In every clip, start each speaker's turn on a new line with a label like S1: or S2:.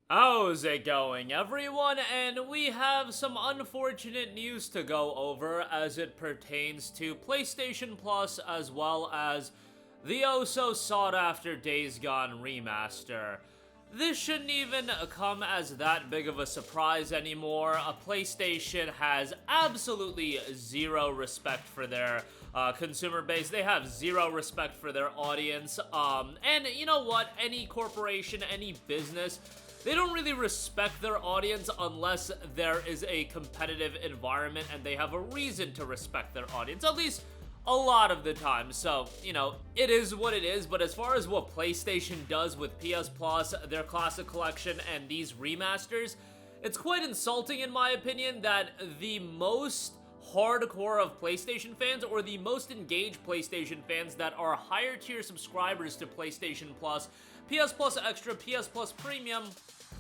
S1: How's it going, everyone? And we have some unfortunate news to go over as it pertains to PlayStation Plus as well as the oh-so sought-after Days Gone remaster. This shouldn't even come as that big of a surprise anymore. PlayStation has absolutely zero respect for their consumer base. They have zero respect for their audience. And you know what? Any corporation, any business, they don't really respect their audience unless there is a competitive environment and they have a reason to respect their audience, at least a lot of the time. So, it is what it is, but as far as what PlayStation does with PS Plus, their Classic Collection, and these remasters, it's quite insulting in my opinion that the most hardcore of PlayStation fans, or the most engaged PlayStation fans that are higher tier subscribers to PlayStation Plus, PS Plus Extra, PS Plus Premium,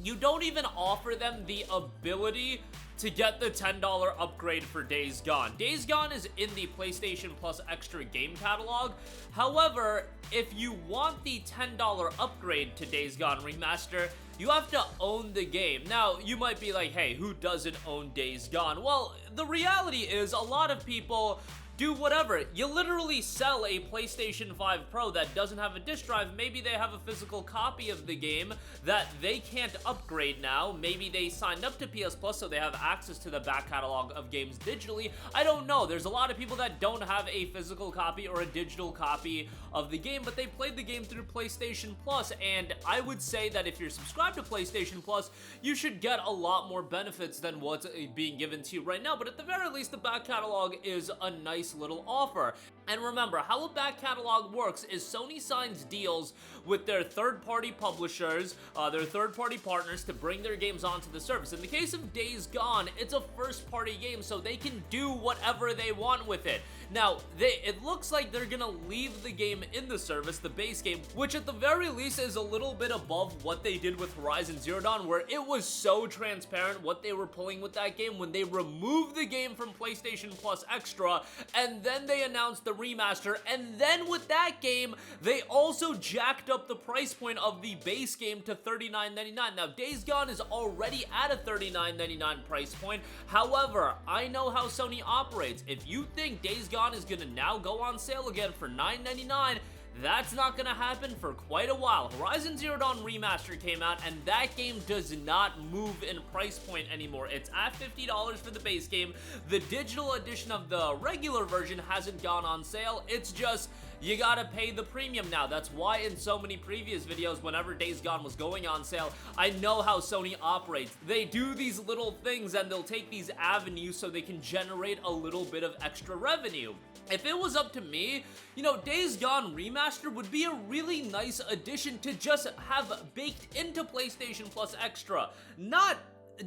S1: you don't even offer them the ability to get the $10 upgrade for Days Gone. Days Gone is in the PlayStation Plus Extra game catalog. However, if you want the $10 upgrade to Days Gone Remaster, you have to own the game. Now, you might be like, hey, who doesn't own Days Gone? Well, the reality is a lot of people do whatever. You literally sell a PlayStation 5 Pro that doesn't have a disc drive. Maybe they have a physical copy of the game that they can't upgrade now. Maybe they signed up to PS Plus so they have access to the back catalog of games digitally. I don't know. There's a lot of people that don't have a physical copy or a digital copy of the game, but they played the game through PlayStation Plus, and I would say that if you're subscribed to PlayStation Plus, you should get a lot more benefits than what's being given to you right now. But at the very least, the back catalog is a nice little offer. And remember, how a back catalog works is Sony signs deals with their third-party publishers, their third-party partners, to bring their games onto the service. In the case of Days Gone, it's a first-party game, so they can do whatever they want with it. Now, it looks like they're gonna leave the game in the service, the base game, which at the very least is a little bit above what they did with Horizon Zero Dawn, where it was so transparent what they were pulling with that game when they removed the game from PlayStation Plus Extra, and then they announced the remaster, and then with that game, they also jacked up the price point of the base game to $39.99. Now, Days Gone is already at a $39.99 price point. However, I know how Sony operates. If you think Days Gone is gonna now go on sale again for $9.99, that's not gonna happen for quite a while. Horizon Zero Dawn Remaster came out, and that game does not move in price point anymore. It's at $50 for the base game. The digital edition of the regular version hasn't gone on sale. It's just, you gotta pay the premium now. That's why in so many previous videos, whenever Days Gone was going on sale, I know how Sony operates. They do these little things, and they'll take these avenues so they can generate a little bit of extra revenue. If it was up to me, Days Gone Remaster would be a really nice addition to just have baked into PlayStation Plus Extra. Not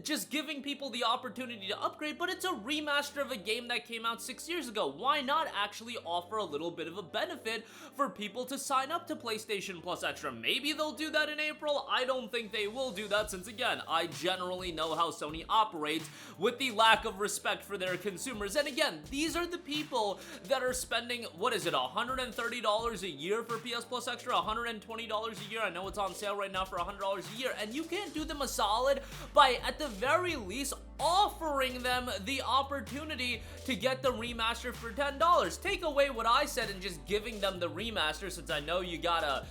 S1: just giving people the opportunity to upgrade, but it's a remaster of a game that came out 6 years ago. Why not actually offer a little bit of a benefit for people to sign up to PlayStation Plus Extra? Maybe they'll do that in April. I don't think they will do that, since again, I generally know how Sony operates with the lack of respect for their consumers. And again, these are the people that are spending, what is it, $130 a year for PS Plus Extra, $120 a year. I know it's on sale right now for $100 a year, and you can't do them a solid by, at the very least, offering them the opportunity to get the remaster for $10. Take away what I said and just giving them the remaster, since I know you gotta,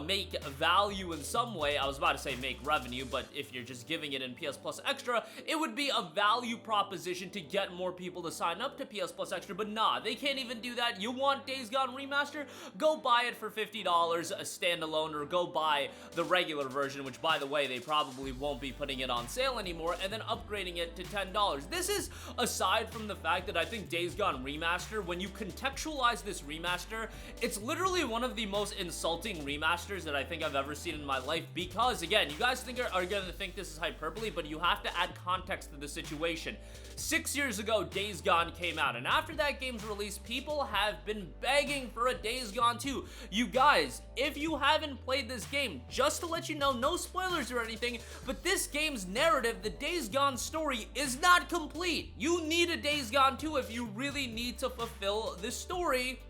S1: make value in some way. I was about to say make revenue, but if you're just giving it in PS Plus Extra, it would be a value proposition to get more people to sign up to PS Plus Extra, but nah, they can't even do that. You want Days Gone Remaster? Go buy it for $50 a standalone, or go buy the regular version, which, by the way, they probably won't be putting it on sale anymore, and then upgrading it to $10. This is aside from the fact that I think Days Gone Remaster, when you contextualize this remaster, it's literally one of the most insulting remasters that I think I've ever seen in my life, because again, you guys are gonna think this is hyperbole, but you have to add context to the situation. 6 years ago, Days Gone came out, and after that game's release, people have been begging for a Days Gone 2. You guys, if you haven't played this game, just to let you know, no spoilers or anything, but this game's narrative, the Days Gone story, is not complete. You need a Days Gone 2 if you really need to fulfill this story.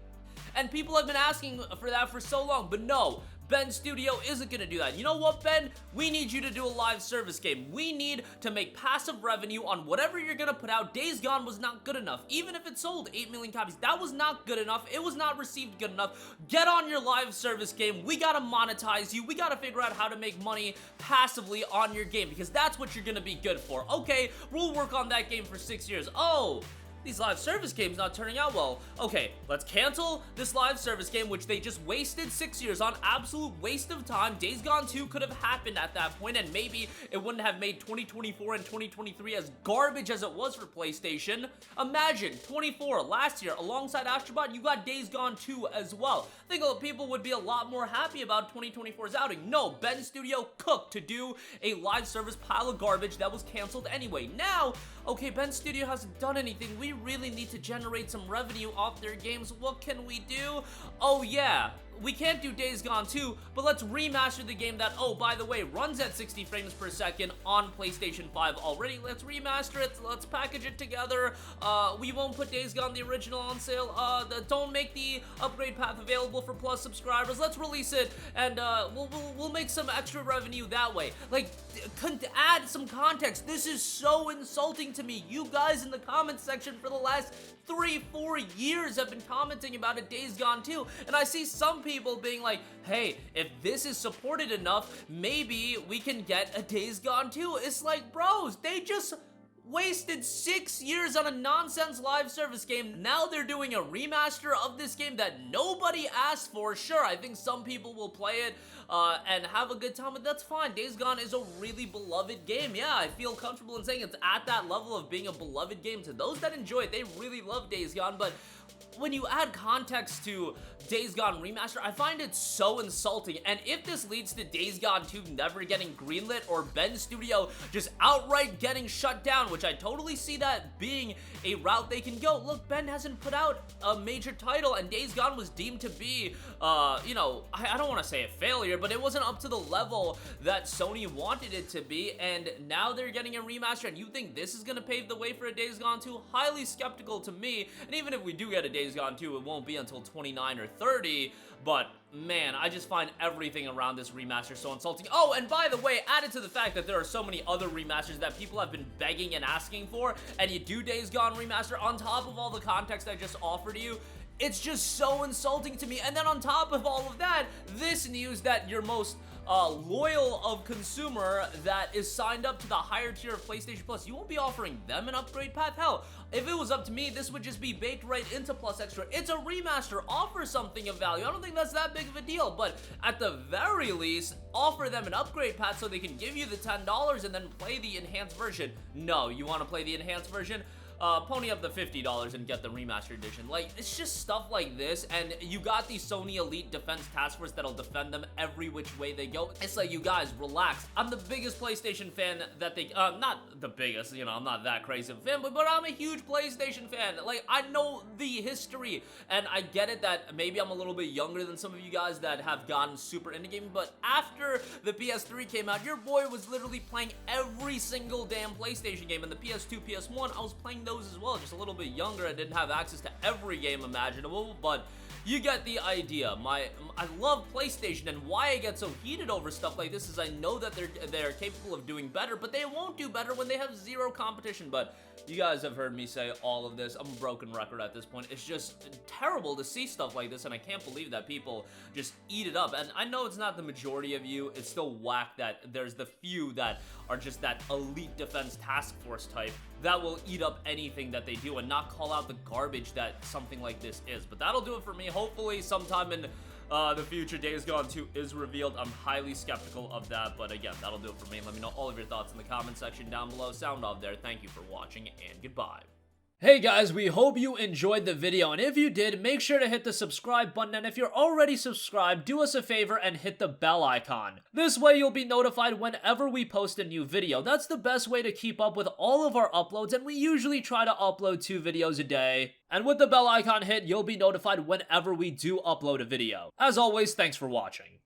S1: And people have been asking for that for so long, but no. Ben Studio isn't gonna do that. You know what, Ben? We need you to do a live service game. We need to make passive revenue on whatever you're gonna put out. Days Gone was not good enough. Even if it sold 8 million copies, that was not good enough. It was not received good enough. Get on your live service game. We gotta monetize you. We gotta figure out how to make money passively on your game, because that's what you're gonna be good for. Okay, we'll work on that game for 6 years. Oh, these live service games not turning out well. Okay, let's cancel this live service game, which they just wasted 6 years on. Absolute waste of time. Days Gone 2 could have happened at that point, and maybe it wouldn't have made 2024 and 2023 as garbage as it was for PlayStation. Imagine 24 last year, alongside Astrobot, you got Days Gone 2 as well. I think people would be a lot more happy about 2024's outing. No, Ben Studio cooked to do a live service pile of garbage that was canceled anyway. Now, okay, Ben Studio hasn't done anything. We really need to generate some revenue off their games. What can we do? Oh yeah, we can't do Days Gone 2, but let's remaster the game that, oh, by the way, runs at 60 frames per second on PlayStation 5 already. Let's remaster it. Let's package it together. We won't put Days Gone the original on sale. Don't make the upgrade path available for Plus subscribers. Let's release it, and we'll make some extra revenue that way. Like, add some context. This is so insulting to me. You guys in the comments section for the last 3-4 years have been commenting about a Days Gone 2, and I see some people being like, hey, if this is supported enough, maybe we can get a Days Gone 2. It's like, bros, they just wasted 6 years on a nonsense live service game. Now they're doing a remaster of this game that nobody asked for. Sure, I think some people will play it and have a good time, but that's fine. Days Gone is a really beloved game. Yeah, I feel comfortable in saying it's at that level of being a beloved game. To those that enjoy it, they really love Days Gone, but when you add context to Days Gone Remaster, I find it so insulting. And if this leads to Days Gone 2 never getting greenlit, or Ben Studio just outright getting shut down, which I totally see that being a route they can go. Look, Ben hasn't put out a major title, and Days Gone was deemed to be, you know, I don't want to say a failure, but it wasn't up to the level that Sony wanted it to be, and now they're getting a remaster, and you think this is going to pave the way for a Days Gone 2? Highly skeptical to me, and even if we do get a Days Gone 2, it won't be until 29 or 30, but man, I just find everything around this remaster so insulting. Oh, and by the way, added to the fact that there are so many other remasters that people have been begging and asking for, and you do Days Gone Remaster on top of all the context I just offered you, it's just so insulting to me. And then on top of all of that, this news that your most loyal of consumer that is signed up to the higher tier of PlayStation Plus, you won't be offering them an upgrade path? Hell, if it was up to me, this would just be baked right into Plus Extra. It's a remaster. Offer something of value. I don't think that's that big of a deal, but at the very least, offer them an upgrade path so they can give you the $10 and then play the enhanced version. No, you want to play the enhanced version? Pony up the $50 and get the remastered edition. Like, it's just stuff like this, and you got the Sony Elite Defense Task Force that'll defend them every which way they go. It's like, you guys, relax. I'm the biggest PlayStation fan that they, not the biggest, you know, I'm not that crazy of a fan, but I'm a huge PlayStation fan. Like, I know the history, and I get it that maybe I'm a little bit younger than some of you guys that have gotten super into gaming, but after the PS3 came out, your boy was literally playing every single damn PlayStation game, and the PS2, PS1, I was playing those as well, just a little bit younger. I didn't have access to every game imaginable, but you get the idea. I love PlayStation, and why I get so heated over stuff like this is I know that they're capable of doing better, but they won't do better when they have zero competition. But you guys have heard me say all of this. I'm a broken record at this point. It's just terrible to see stuff like this, and I can't believe that people just eat it up. And I know it's not the majority of you. It's still whack that there's the few that are just that elite defense task force type that will eat up anything that they do and not call out the garbage that something like this is. But that'll do it for me. Hopefully sometime in the future, Days Gone 2 is revealed. I'm highly skeptical of that, but again, that'll do it for me. Let me know all of your thoughts in the comment section down below. Sound off there. Thank you for watching, and goodbye. Hey guys, we hope you enjoyed the video, and if you did, make sure to hit the subscribe button, and if you're already subscribed, do us a favor and hit the bell icon. This way you'll be notified whenever we post a new video. That's the best way to keep up with all of our uploads, and we usually try to upload 2 videos a day. And with the bell icon hit, you'll be notified whenever we do upload a video. As always, thanks for watching.